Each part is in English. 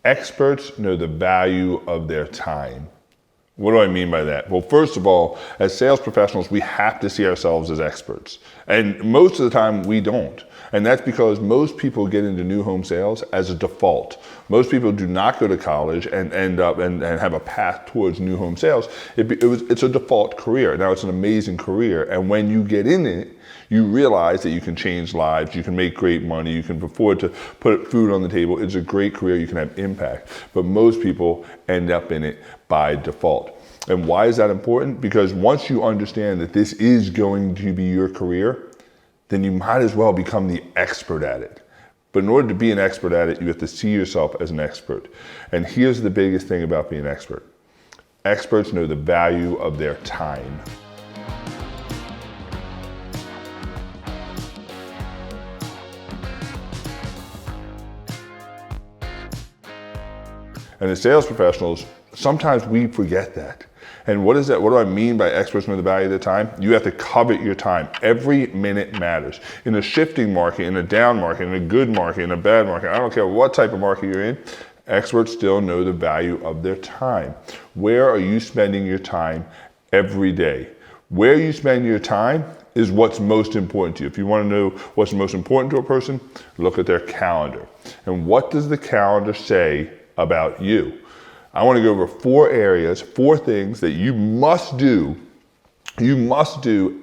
Experts know the value of their time. What do I mean by that? Well, first of all, as sales professionals, we have to see ourselves as experts. And most of the time we don't. And that's because most people get into new home sales as a default. Most people do not go to college and end up and have a path towards new home sales. It's a default career. Now, it's an amazing career. And when you get in it, you realize that you can change lives, you can make great money, you can afford to put food on the table. It's a great career, you can have impact. But most people end up in it by default. And why is that important? Because once you understand that this is going to be your career, then you might as well become the expert at it. But in order to be an expert at it, you have to see yourself as an expert. And here's the biggest thing about being an expert. Experts know the value of their time. And as sales professionals, sometimes we forget that. And what is that? What do I mean by experts know the value of their time? You have to covet your time. Every minute matters. In a shifting market, in a down market, in a good market, in a bad market, I don't care what type of market you're in, experts still know the value of their time. Where are you spending your time every day? Where you spend your time is what's most important to you. If you want to know what's most important to a person, look at their calendar. And what does the calendar say about you? I want to go over 4 areas, 4 things that you must do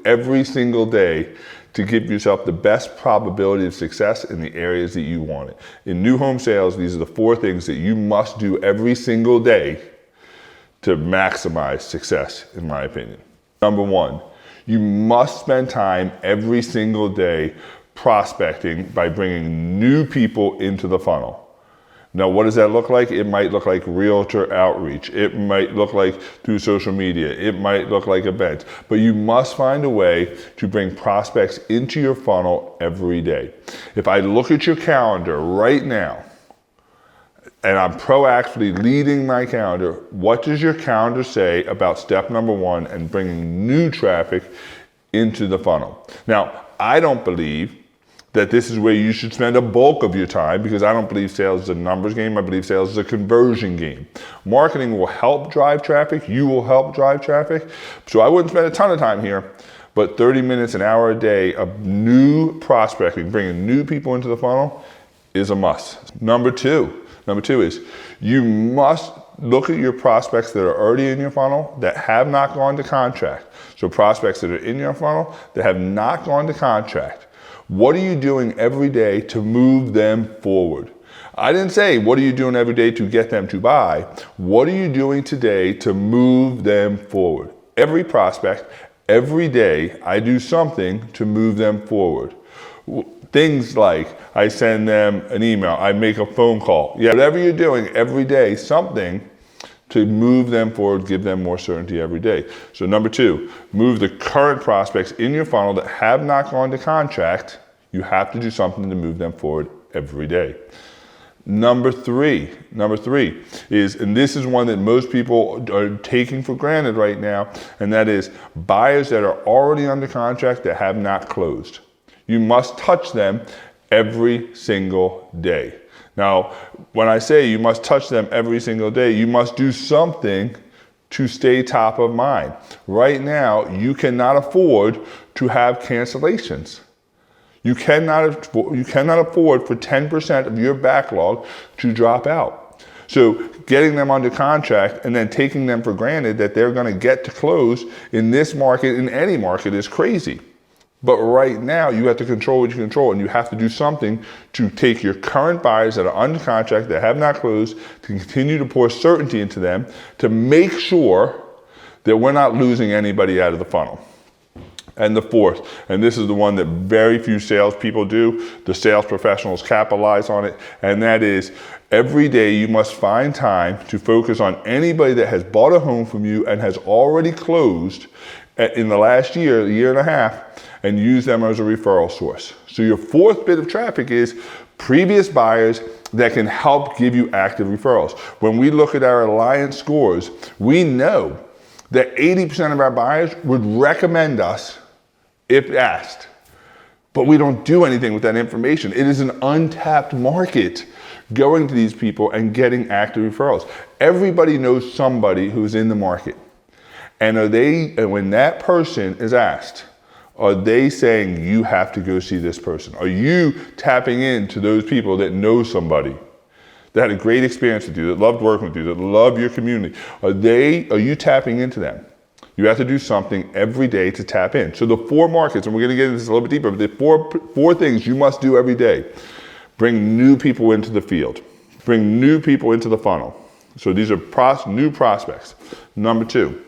every single day to give yourself the best probability of success in the areas that you want it. In new home sales, these are the 4 things that you must do every single day to maximize success, in my opinion. Number 1, you must spend time every single day prospecting by bringing new people into the funnel. Now, what does that look like? It might look like realtor outreach. It might look like through social media. It might look like events. But you must find a way to bring prospects into your funnel every day. If I look at your calendar right now, and I'm proactively leading my calendar, what does your calendar say about step number 1 and bringing new traffic into the funnel? Now, I don't believe that this is where you should spend a bulk of your time, because I don't believe sales is a numbers game. I believe sales is a conversion game. Marketing will help drive traffic. You will help drive traffic. So I wouldn't spend a ton of time here, but 30 minutes, an hour a day of new prospecting, bringing new people into the funnel is a must. Number two is you must look at your prospects that are already in your funnel that have not gone to contract. So prospects that are in your funnel that have not gone to contract. What are you doing every day to move them forward? I didn't say, what are you doing every day to get them to buy? What are you doing today to move them forward? Every prospect, every day, I do something to move them forward. Things like I send them an email, I make a phone call. Yeah, whatever you're doing every day, something to move them forward, give them more certainty every day. So number 2, move the current prospects in your funnel that have not gone to contract. You have to do something to move them forward every day. Number three is, and this is one that most people are taking for granted right now, and that is buyers that are already under contract that have not closed. You must touch them every single day. Now, when I say you must touch them every single day, you must do something to stay top of mind. Right now, you cannot afford to have cancellations. You cannot afford for 10% of your backlog to drop out. So getting them under contract and then taking them for granted that they're going to get to close in this market, in any market, is crazy. But right now, you have to control what you control, and you have to do something to take your current buyers that are under contract, that have not closed, to continue to pour certainty into them, to make sure that we're not losing anybody out of the funnel. And the 4th, and this is the one that very few salespeople do, the sales professionals capitalize on it, and that is every day you must find time to focus on anybody that has bought a home from you and has already closed in the last year, year and a half, and use them as a referral source. So your 4th bit of traffic is previous buyers that can help give you active referrals. When we look at our Alliance scores, we know that 80% of our buyers would recommend us if asked. But we don't do anything with that information. It is an untapped market. going to these people and getting active referrals. Everybody knows somebody who's in the market. And when that person is asked, are they saying you have to go see this person? Are you tapping into those people that know somebody, that had a great experience with you, that loved working with you, that love your community? Are you tapping into them? You have to do something every day to tap in. So the 4 markets, and we're gonna get into this a little bit deeper, but the four things you must do every day. Bring new people into the field. Bring new people into the funnel. So these are new prospects. Number 2,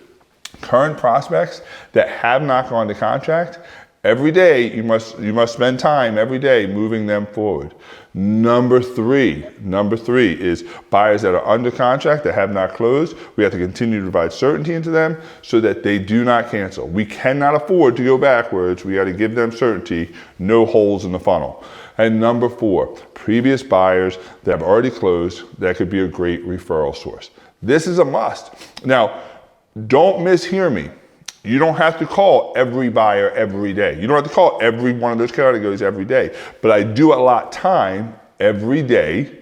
current prospects that have not gone to contract. Every day, you must spend time every day moving them forward. Number three is buyers that are under contract that have not closed. We have to continue to provide certainty into them so that they do not cancel. We cannot afford to go backwards. We got to give them certainty, no holes in the funnel. And number 4, previous buyers that have already closed that could be a great referral source. This is a must. Now, don't mishear me. You don't have to call every buyer every day. You don't have to call every one of those categories every day. But I do allot time every day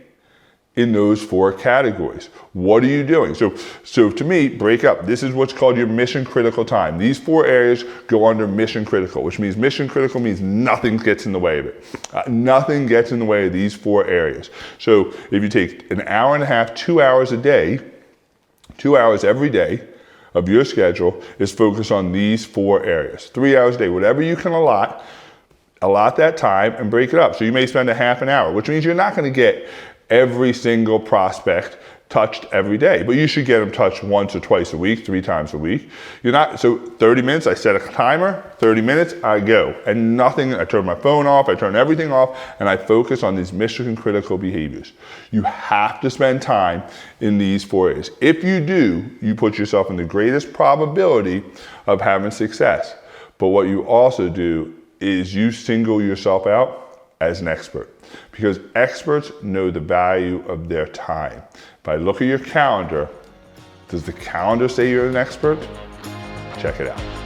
in those 4 categories. What are you doing? So to me, break up. This is what's called your mission critical time. These 4 areas go under mission critical, which means mission critical means nothing gets in the way of it. Nothing gets in the way of these 4 areas. So if you take an hour and a half, 2 hours a day, 2 hours every day, of your schedule is focused on these 4 areas. 3 hours a day, whatever you can allot that time and break it up. So you may spend a half an hour, which means you're not gonna get every single prospect touched every day, but you should get them touched once or twice a week, 3 times a week. So 30 minutes, I set a timer, 30 minutes, I go. And I turn my phone off, I turn everything off, and I focus on these mission critical behaviors. You have to spend time in these 4 areas. If you do, you put yourself in the greatest probability of having success. But what you also do is you single yourself out as an expert, because experts know the value of their time. If I look at your calendar, does the calendar say you're an expert? Check it out.